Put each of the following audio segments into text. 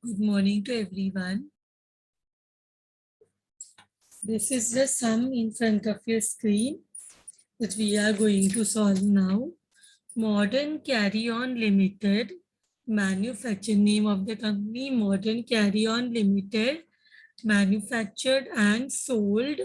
Good morning to everyone. This is the sum in front of your screen that we are going to solve now. Modern Carry On Limited, manufactured name of the company, Modern Carry On Limited, manufactured and sold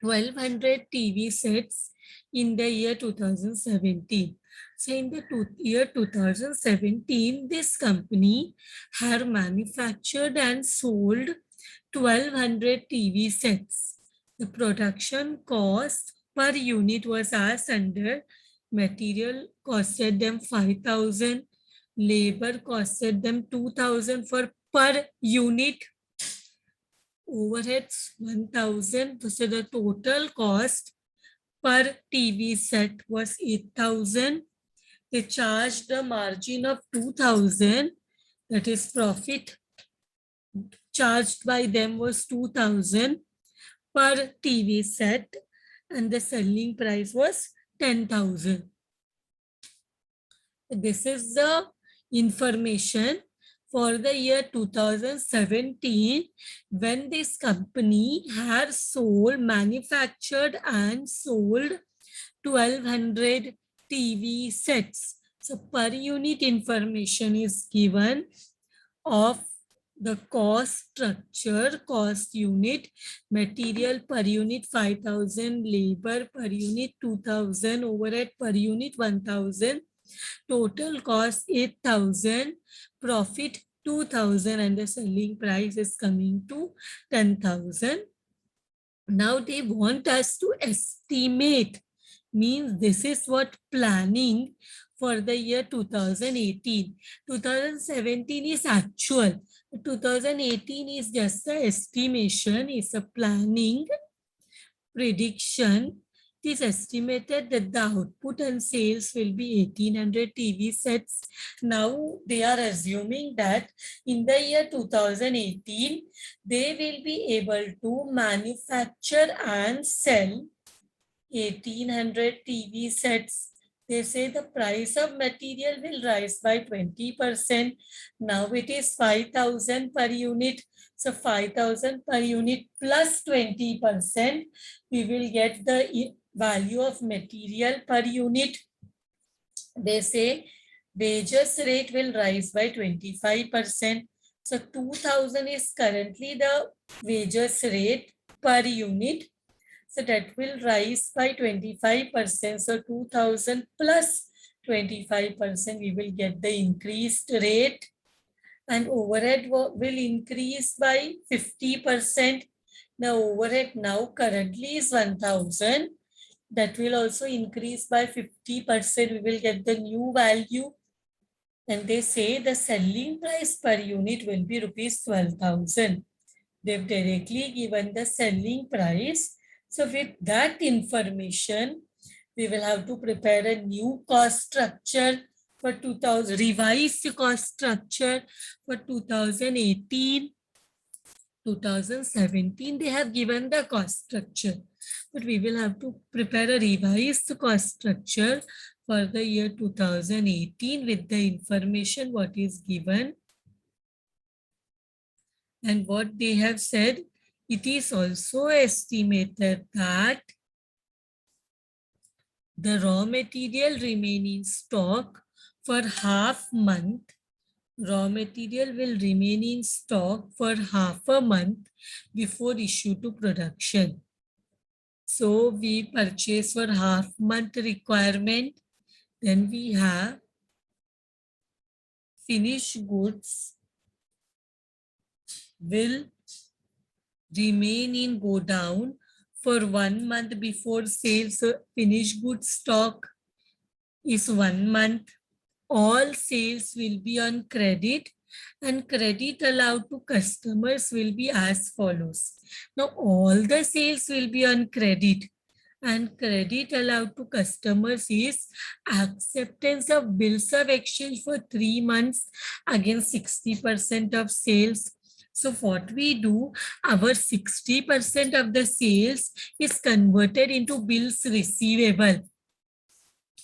1200 TV sets in the year 2017. So in the year 2017, this company had manufactured and sold 1200 TV sets. The production cost per unit was as under: material costed them 5,000, labor costed them 2,000 for per unit, overheads 1,000. So the total cost per TV set was 8,000. They charged a margin of 2,000, that is profit charged by them was 2,000 per TV set, and the selling price was 10,000. This is the information for the year 2017, when this company had sold, manufactured and sold 1200 TV sets. So per unit information is given of the cost structure: cost unit, material per unit 5,000, labor per unit 2,000, overhead per unit 1,000, total cost 8,000, profit 2,000, and the selling price is coming to 10,000. Now they want us to estimate, means this is what planning for the year 2018. 2017 is actual. 2018 is just the estimation, is a planning prediction. It is estimated that the output and sales will be 1,800 TV sets. Now they are assuming that in the year 2018, they will be able to manufacture and sell 1,800 TV sets. They say the price of material will rise by 20%. Now it is 5,000 per unit. So 5,000 per unit plus 20%, we will get the value of material per unit. They say wages rate will rise by 25%. So 2,000 is currently the wages rate per unit. So that will rise by 25%. So 2,000 plus 25%, we will get the increased rate. And overhead will increase by 50%. The overhead now currently is 1,000. That will also increase by 50%. We will get the new value. And they say the selling price per unit will be rupees 12,000. They've directly given the selling price. So with that information, we will have to prepare a new cost structure for 2000, revised cost structure for 2018, 2017. They have given the cost structure, but we will have to prepare a revised cost structure for the year 2018 with the information what is given. And what they have said, it is also estimated that the raw material remain in stock for half month. Raw material will remain in stock for half a month before issue to production. So we purchase for half month requirement. Then we have finished goods will remain in godown for 1 month before sales. So finished goods stock is 1 month. All sales will be on credit, and credit allowed to customers will be as follows. Now all the sales will be on credit, and credit allowed to customers is acceptance of bills of exchange for 3 months against 60% of sales. So what we do, our 60% of the sales is converted into bills receivable.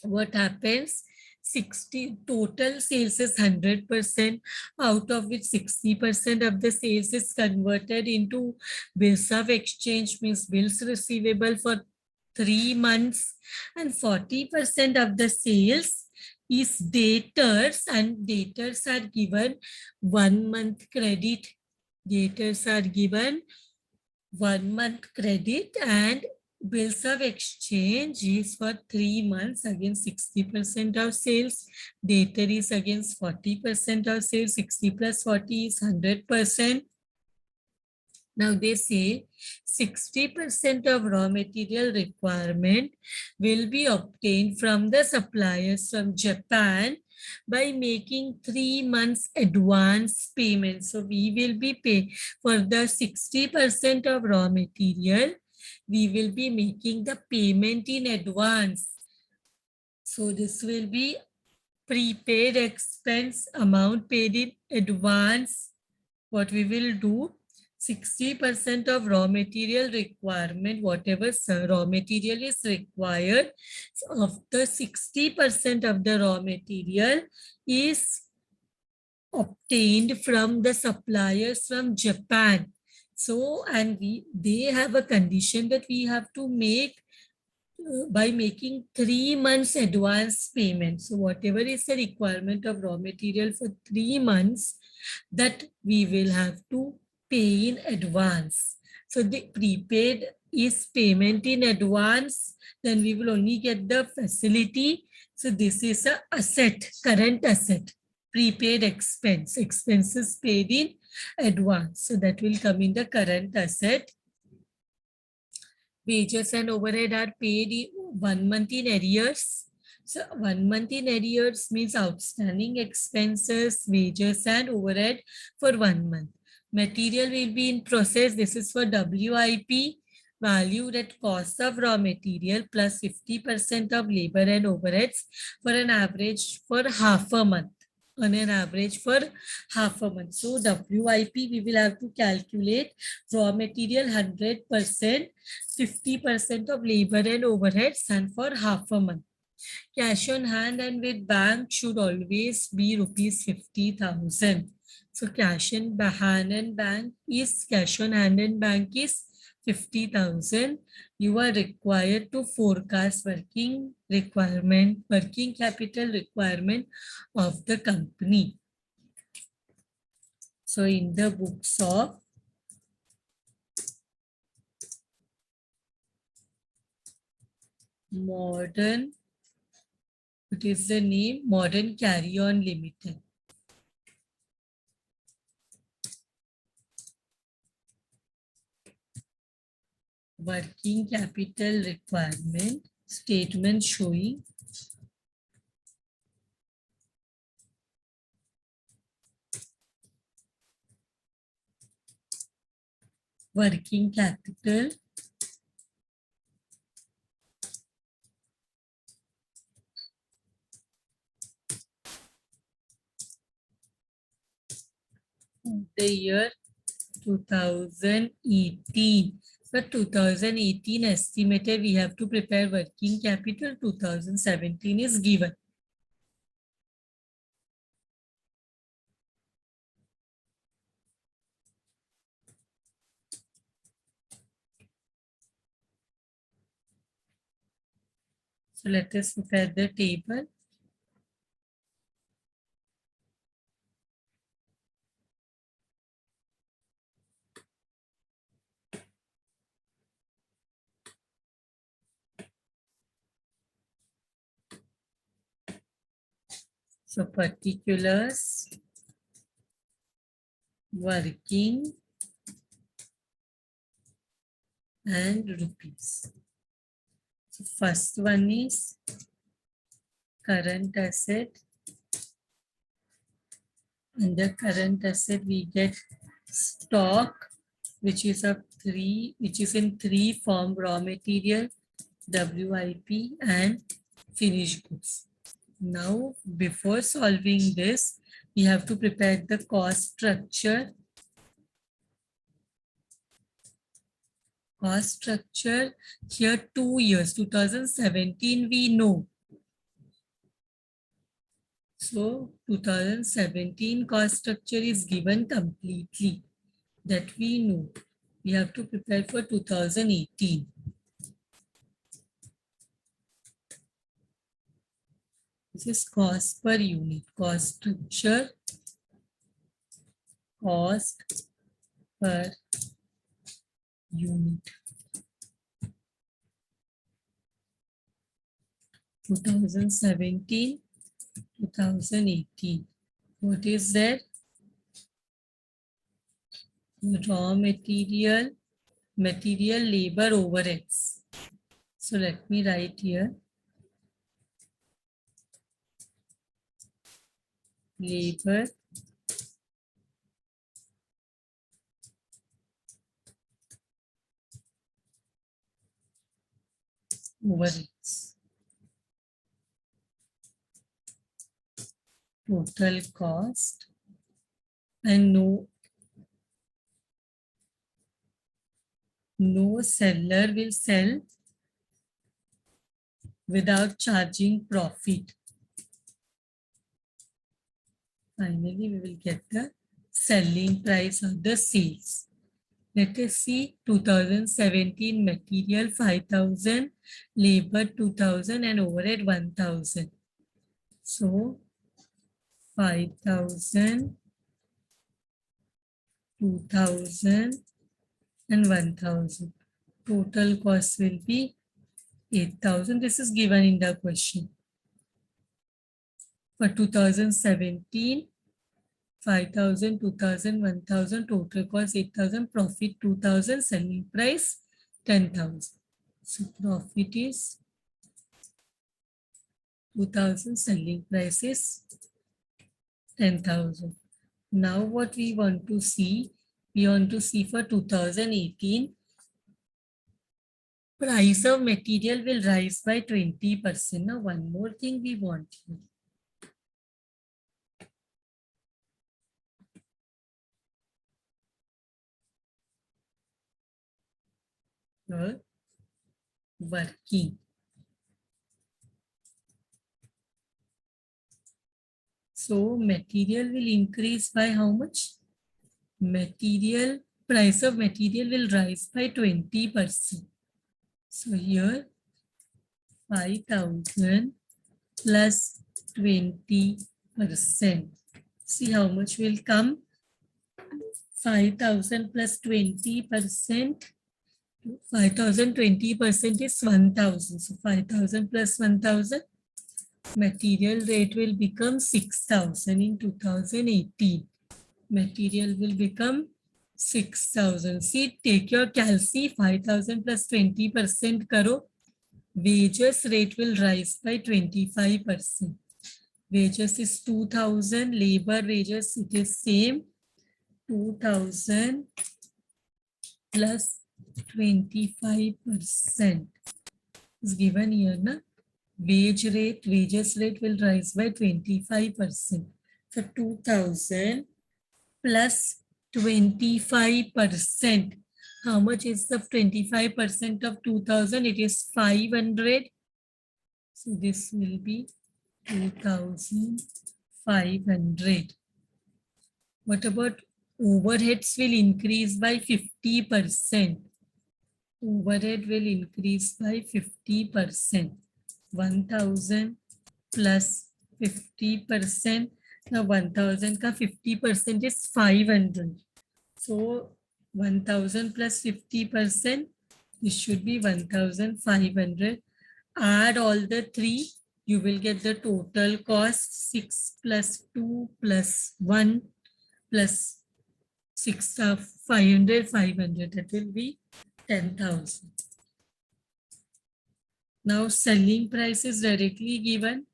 What happens? 60 total sales is 100%, out of which 60% of the sales is converted into bills of exchange, means bills receivable for 3 months, and 40% of the sales is debtors, and debtors are given 1 month credit. Debtors are given 1 month credit, and bills of exchange is for 3 months, against 60% of sales. Debtor is against 40% of sales. 60 plus 40 is 100%. Now they say 60% of raw material requirement will be obtained from the suppliers from Japan by making 3 months advance payment. So we will be paying for the 60% of raw material. We will be making the payment in advance. So this will be prepaid expense, amount paid in advance. What we will do, 60% of raw material requirement, whatever raw material is required, of the 60% of the raw material is obtained from the suppliers from Japan. So, and they have a condition that we have to make by making 3 months advance payment. So whatever is the requirement of raw material for 3 months, that we will have to pay in advance. So the prepaid is payment in advance, then we will only get the facility. So this is a asset, current asset, prepaid expense, expenses paid in advance. So that will come in the current asset. Wages and overhead are paid 1 month in arrears. So 1 month in arrears means outstanding expenses, wages and overhead for 1 month. Material will be in process. This is for WIP, valued at cost of raw material plus 50% of labor and overheads for an average for half a month. On an average for half a month. So WIP, we will have to calculate raw material 100%, 50% of labor and overheads, and for half a month. Cash on hand and with bank should always be rupees 50,000. So cash on hand and bank is, cash on hand and bank is 50,000. You are required to forecast working requirement, working capital requirement of the company. So in the books of Modern, what is the name? Modern Carry On Limited. Working capital requirement statement showing working capital the year 2018. For 2018 estimated, we have to prepare working capital. 2017 is given. So let us prepare the table. So particulars, working, and rupees. So first one is current asset. Under current asset, we get stock, which is of three, which is in 3 form: raw material, WIP, and finished goods. Now, before solving this, we have to prepare the cost structure. Cost structure here 2 years, 2017 we know. So 2017 cost structure is given completely. That we know. We have to prepare for 2018. This is cost per unit. Cost structure, cost per unit. 2017, 2018. What is there? Raw material, labor, overheads. So let me write here. Labor, overheads. Total cost, and no seller will sell without charging profit. Finally, we will get the selling price of the sales. Let us see 2017 material 5,000, labor 2,000 and overhead 1,000. So 5,000, 2,000 and 1,000. Total cost will be 8,000. This is given in the question. For 2017, 5,000, 2,000, 1,000, total cost 8,000, profit 2,000, selling price 10,000. So profit is 2,000, selling price is 10,000. Now what we want to see for 2018, price of material will rise by 20%. Now one more thing we want here. Working. So material will increase by how much? Price of material will rise by 20%. So here 5,000 plus 20%. See how much will come? 5,000 plus 20%. 5,000, 20% is 1,000. So 5,000 plus 1,000. Material rate will become 6,000 in 2018. Material will become 6,000. See, take your calci, 5,000 plus 20% karo. Wages rate will rise by 25%. Wages is 2,000. Labor wages, it is same. 2,000 plus 25% is given here, na? Wages rate will rise by 25%. So 2,000 plus 25%. How much is the 25% of 2,000? It is 500. So this will be 2,500. What about overheads will increase by 50%. Overhead will increase by 50%. 1,000 plus 50%. Now 1,000 ka 50% is 500. So 1,000 plus 50%, this should be 1,500. Add all the three, you will get the total cost 6 plus 2 plus 1 plus 6 500, 500. That will be 10,000. Now selling price is directly given.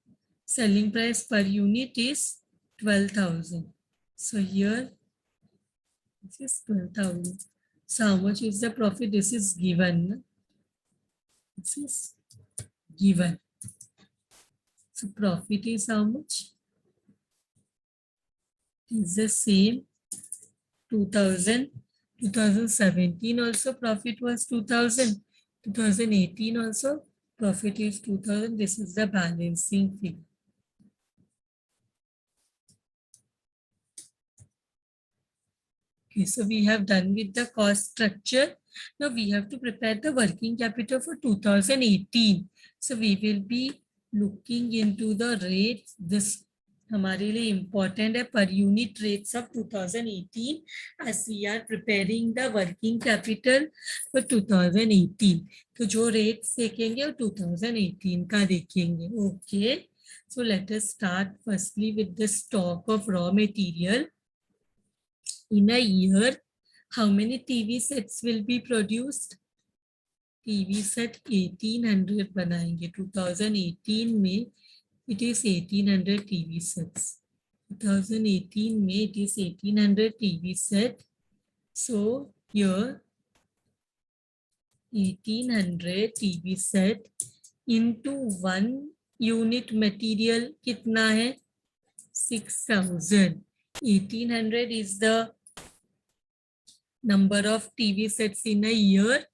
Selling price per unit is 12,000. So here, this is 12,000. So how much is the profit? This is given. This is given. So profit is how much? It's the same. 2,000. 2017 also profit was 2,000. 2018 also profit is 2,000. This is the balancing figure. Okay, so we have done with the cost structure. Now we have to prepare the working capital for 2018. So we will be looking into the rates. This हमारे लिए important है per unit rates of 2018 as we are preparing the working capital for 2018. तो जो rates देखेंगे वो 2018 का देखेंगे. Okay. So let us start firstly with the stock of raw material. In a year, how many TV sets will be produced? TV set 1800 बनाएंगे. 2018 में it is 1800 TV sets. 2018 में it is 1800 TV set. So here 1800 TV set into 1 unit material कितना है? 6000. 1800 is the number of TV sets in a year,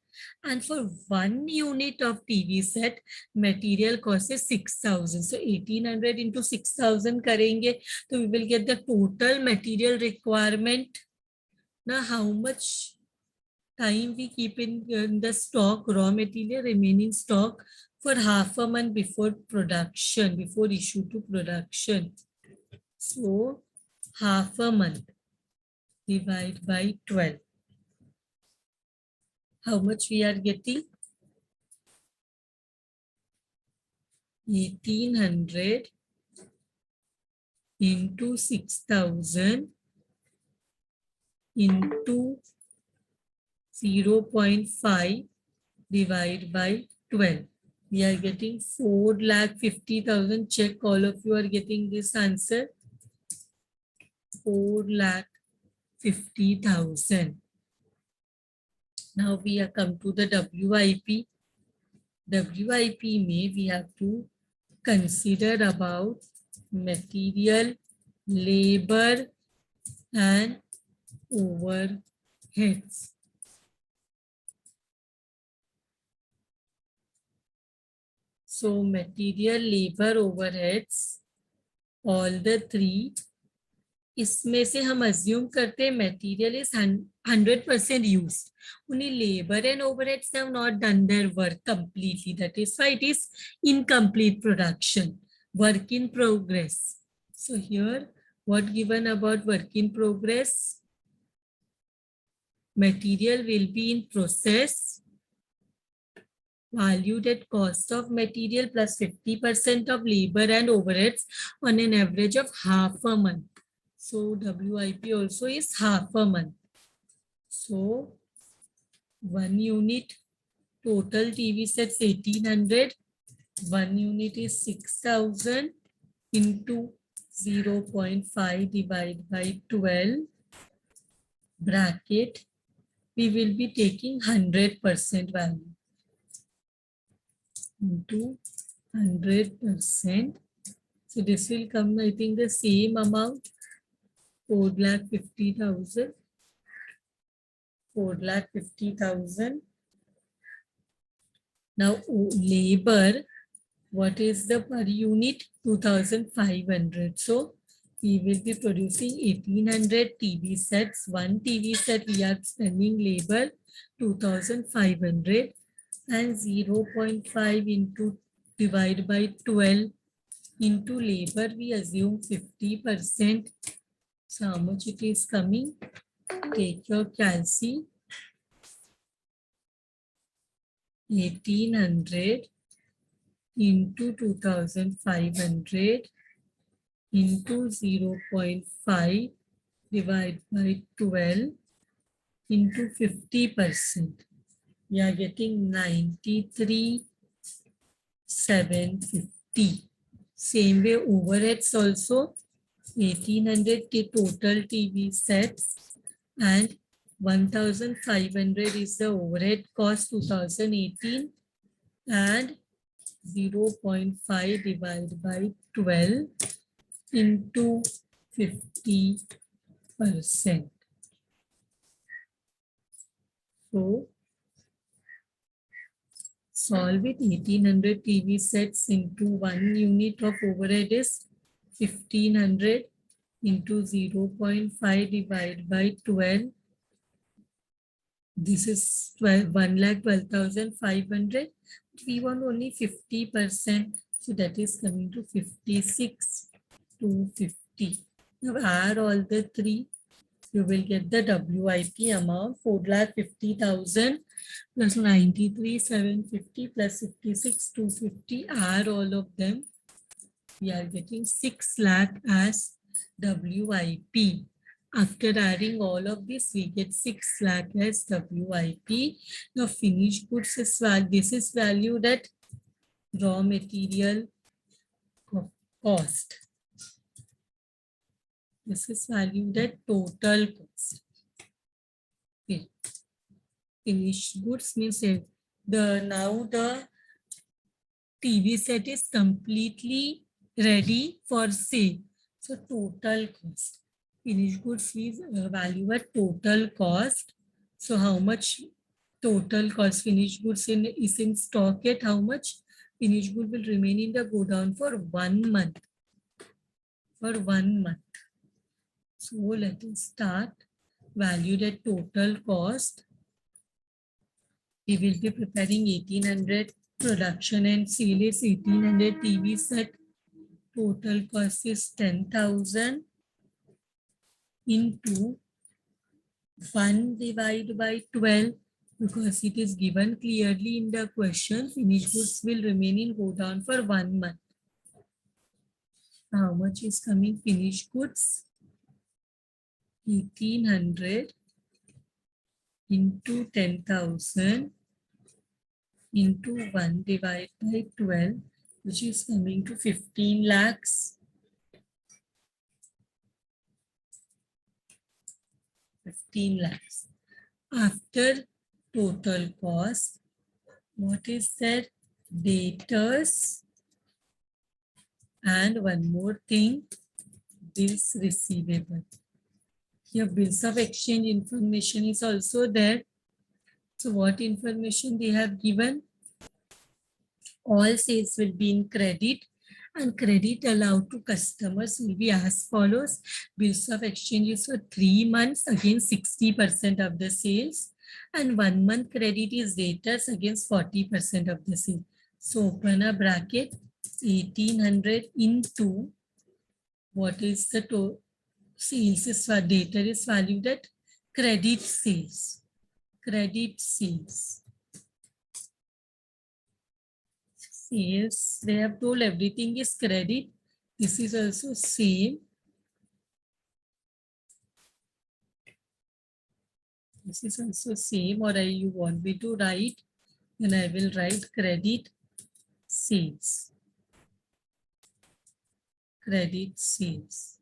and for 1 unit of TV set material cost is 6000. So 1800 into 6000 करेंगे तो we will get the total material requirement. Now how much time we keep in the stock, raw material remaining stock for half a month before production, before issue to production. So half a month divide by 12. How much we are getting? 1800 into 6000 into 0.5 divided by 12. We are getting 4,50,000. Check all of you are getting this answer. 4,50,000. Now we have come to the WIP. WIP may we have to consider about material, labor and overheads. So material, labor, overheads, all the three. इसमें से हम assume करते हैं material is 100% used. Only labor and overheads have not done their work completely. That is why it is incomplete production. Work in progress. So here, what given about work in progress? Material will be in process. Valued at cost of material plus 50% of labor and overheads on an average of half a month. So WIP also is half a month. So 1 unit total TV sets 1800. 1 unit is 6000 into 0.5 divided by 12 bracket. We will be taking 100% value into 100%. So this will come, I think, the same amount, 4,50,000. 4,50,000. Now labor, what is the per unit? 2,500. So we will be producing 1800 TV sets. 1 TV set we are spending labor 2,500 and 0.5 into divide by 12 into labor we assume 50%. So how much it is coming? Take your calci. 1800 into 2,500 into 0.5 divided by 12 into 50%. We are getting 93,750. Same way overheads also 1800 total TV sets and 1,500 is the overhead cost 2018 and 0.5 divided by 12 into 50%. So solve it. 1800 TV sets into 1 unit of overhead is 1500 into 0.5 divided by 12 This is 1,12,500. We want only 50%. So that is coming to 56,250. Now add all the three. You will get the WIP amount 4,50,000 plus 93,750 plus 56,250. Add all of them. We are getting 6 lakh as WIP. After adding all of this, we get 6 lakh as WIP. Now finished goods is this is valued at raw material cost. This is valued at total cost. Okay. Finished goods means now the TV set is completely ready for sale. So total cost. Finished goods is value at total cost. So how much total cost finished goods is in stock at how much finished good will remain in the godown for 1 month. For 1 month. So let us start. Valued at total cost. We will be preparing 1800 production and sale is 1800 TV set. Total cost is 10,000 into 1 divided by 12 because it is given clearly in the question. Finished goods will remain in godown for 1 month. How much is coming finished goods? 1800 into 10,000 into 1 divided by 12, which is coming to 15 lakhs. 15 lakhs. After total cost, what is that? Debtors and one more thing, bills receivable. Here bills of exchange information is also there. So what information they have given? All sales will be in credit and credit allowed to customers will be as follows. Bills of exchange is for 3 months against 60% of the sales and 1 month credit is debtors against 40% of the sale. So open a bracket, 1800 into what is the sales is for debtor is valued at credit sales. Credit sales. Sales, they have told everything is credit. This is also same. This is also same, or you want me to write, then I will write credit sales. Credit sales.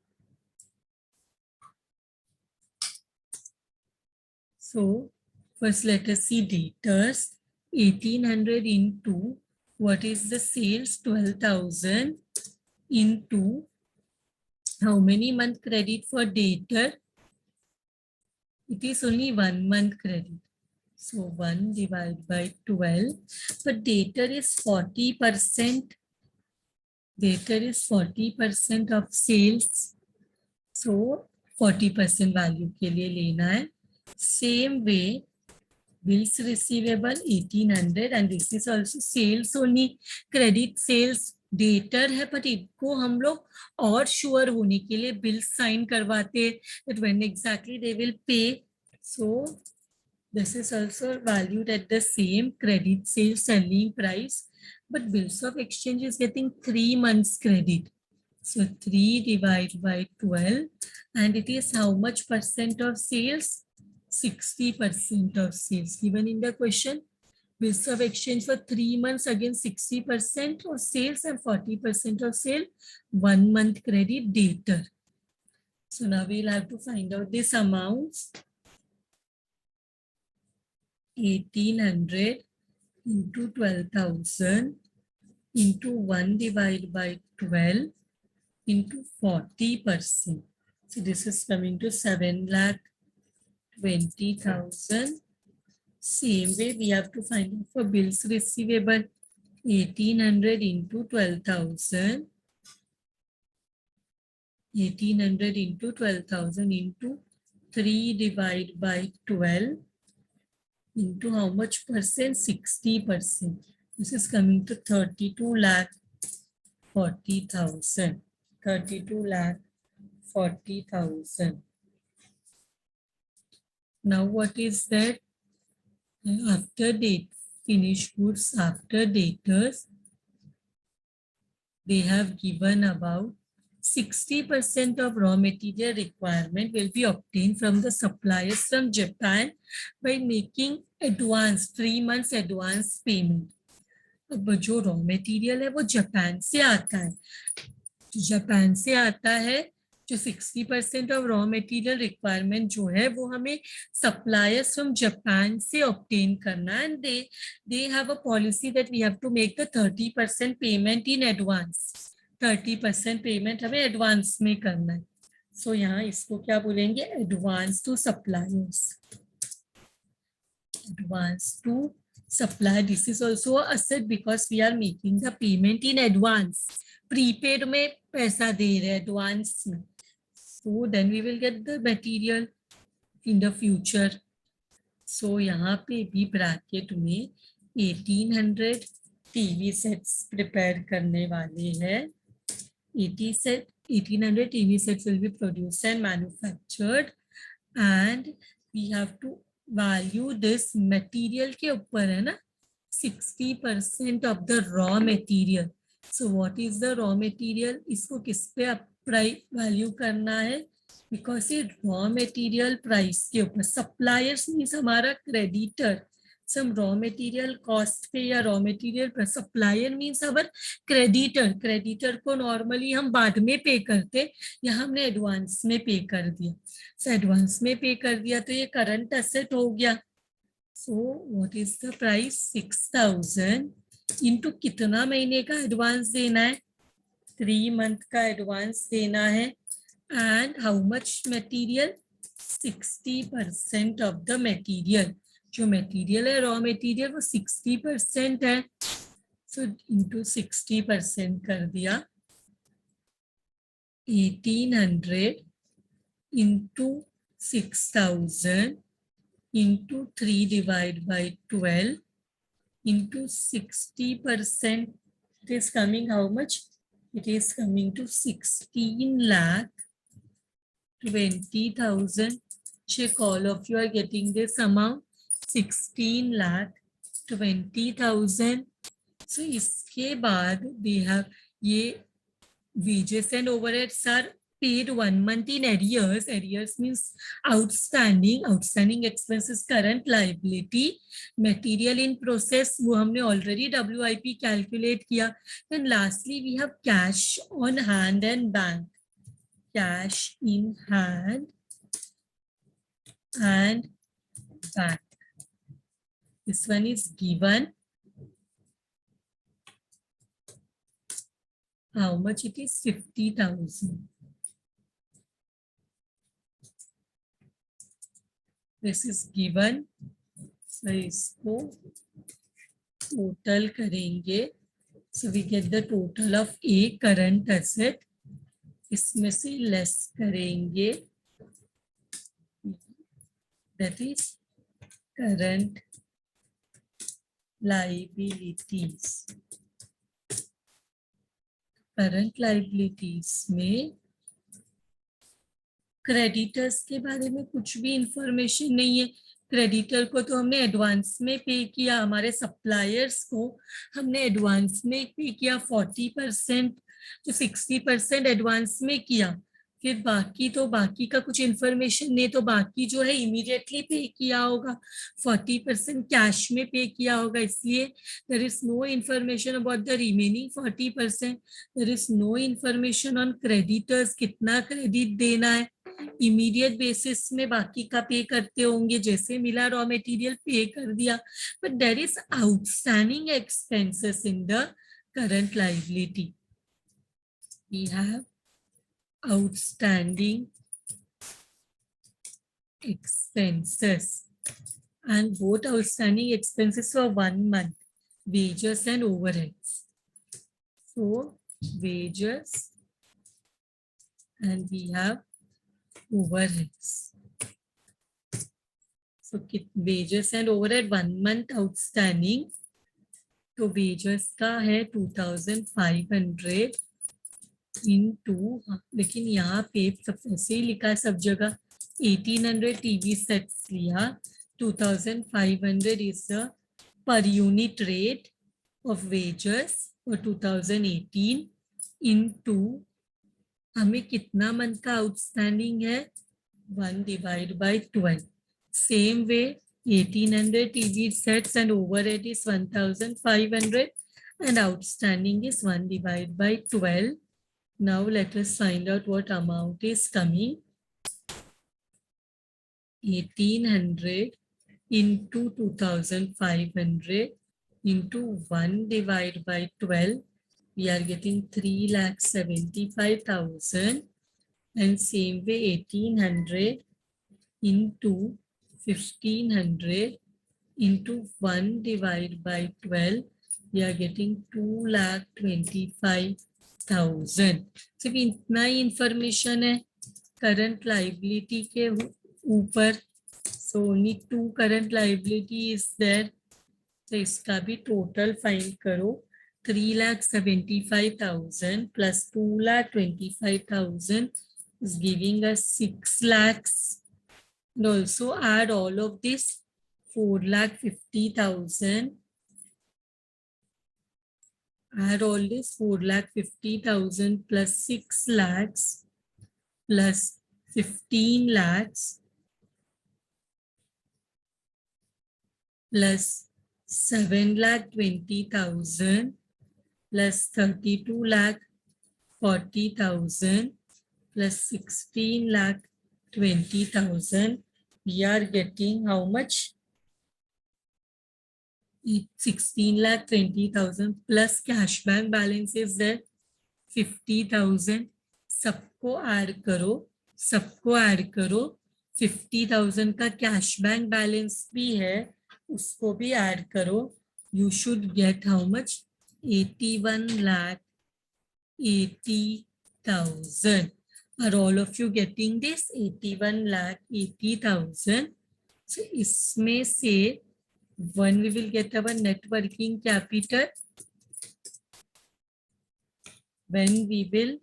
So first let us see debtors. 1800 into what is the sales? 12,000 into how many month credit for debtor? It is only 1 month credit. So 1 divided by 12. But debtor is 40%. Debtor is 40% of sales. So 40% value के लिए लेना है. Same way, bills receivable 1800 and this is also sales only. Credit sales debtor है but इनको हम लोग और sure होने के लिए bill sign करवाते that when exactly they will pay. So this is also valued at the same credit sales selling price, but bills of exchange is getting 3 months credit. So 3 divided by 12 and it is how much percent of sales? 60% of sales given in the question. Bills of exchange for 3 months against 60% of sales and 40% of sale. 1 month credit debtor. So now we'll have to find out these amounts. 1800 into 12,000 into 1 divided by 12 into 40%. So this is coming to 7,20,000. Same way we have to find out for bills receivable. 1800 into 12,000. 1800 into 12,000 into 3 divided by 12 into how much percent? 60%. This is coming to 32 lakh 40,000. 32 lakh 40,000. Now what is that? After date, finished goods after daters, they have given about 60% of raw material requirement will be obtained from the suppliers from Japan by making advance 3 months advance payment. अब जो raw material है वो Japan से आता है, Japan से आता है, जो 60% ऑफ रॉ मटेरियल रिक्वायरमेंट जो है वो हमें सप्लायर्स फ्रॉम जापान से ऑब्टेन करना है, and they have a policy that we have to make the 30% payment in advance. 30% payment हमें एडवांस में करना है. सो यहाँ इसको क्या बोलेंगे? Advance to suppliers. Advance to supply. This is also a asset because we are making the payment in advance. Prepaid में पैसा दे रहे हैं advance में. So then we will get the material in the future. So यहाँ पे भी bracket में 1800 TV sets prepare करने वाले हैं. 1800 TV sets will be produced and manufactured, and we have to value this material के ऊपर है ना, 60% of the raw material. So what is the raw material? इसको किस पे प्राइस वैल्यू करना है? बिकॉज ये रॉ मटेरियल प्राइस के ऊपर, सप्लायर्स मीन्स हमारा creditor, some raw material cost पे या raw material पर, supplier means our creditor. creditor को normally हम बाद में पे करते, या हमने एडवांस में पे कर दिया. so एडवांस में पे कर दिया तो ये करंट एसेट हो गया. so what is the price? 6,000 into कितना महीने का एडवांस देना है? 3 month का एडवांस देना है. and how much material? 60% of the material. जो मटेरियल है रॉ मटेरियल वो 60% है. सो इंटू 60% कर दिया. 1800 into 6,000 into 3 divide by 12 into 60%. It is coming how much? It is coming to 16,20,000. Check all of you are getting this amount. 16,20,000. So इसके बाद they have ये wages and overheads are paid 1 month in arrears. Arrears means outstanding expenses, current liability. Material in process वो हमने already WIP calculate किया. And lastly we have cash on hand and bank. Cash in hand and bank. This one is given. How much it is? 50,000. This is given. So इसको total करेंगे. So we get the total of A current asset. इसमें से less करेंगे. That is current liabilities. Current liabilities में creditors के बारे में कुछ भी इंफॉर्मेशन नहीं है. क्रेडिटर को तो हमने एडवांस में पे किया, हमारे सप्लायर्स को हमने एडवांस में पे किया 40%, तो 60% एडवांस में किया. फिर बाकी का कुछ इंफॉर्मेशन नहीं, तो बाकी जो है इमीडिएटली पे किया होगा. 40% कैश में पे किया होगा, इसलिए there is no information about the remaining 40%. there is no information on creditors, कितना क्रेडिट देना है. इमीडिएट बेसिस में बाकी का पे करते होंगे, जैसे मिला रॉ मटेरियल पे कर दिया. But there is outstanding expenses in the current liability. We have outstanding expenses, and both outstanding expenses for 1 month, wages and overheads. So wages and we have overheads. So wages and overhead 1 month outstanding. तो wages का है 2500 into, लेकिन यहाँ पे सब ऐसे ही लिखा है सब जगह 1800 टीवी सेट्स लिया. 2500 is the per unit rate of wages for 2018 into हमें कितना मंथ का आउटस्टैंडिंग है 1 divided by 12. Same way 1800 TV sets and overhead is 1500 and outstanding is 1 divided by 12. Now let us find out what amount is coming. 1800 into 2500 into 1 divided by 12. We are getting 3,75,000. And same way 1800 into 1500 into 1 divided by 12. We are getting 2,25,000. सिर्फ इतना ही information है current liability के ऊपर. So only 2 current liability is there. तो इसका भी total find करो. 3,75,000 plus 2,25,000 is giving us 6 lakhs. And also add all of this 4,50,000. Add all this 4,50,000 plus 6 lakhs plus 15 lakhs plus 7,20,000 plus 32,40,000 plus 16,20,000. We are getting how much? 16,20,000 plus cash bank balance is there 50,000. सबको add करो 50,000 का cash bank balance भी है, उसको भी add करो. You should get how much? 81,80,000. Are all of you getting this? 81,80,000. So इसमें से when we will get our net working capital, when we will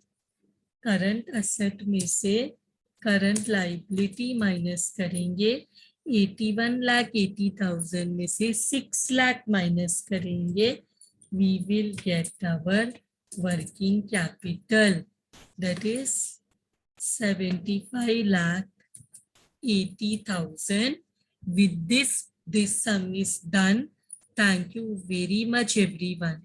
current asset में से करंट लाइबिलिटी माइनस करेंगे. 81,80,000 में से 6 लाख माइनस करेंगे. We will get our working capital, that is 75,80,000. With this sum is done. Thank you very much everyone.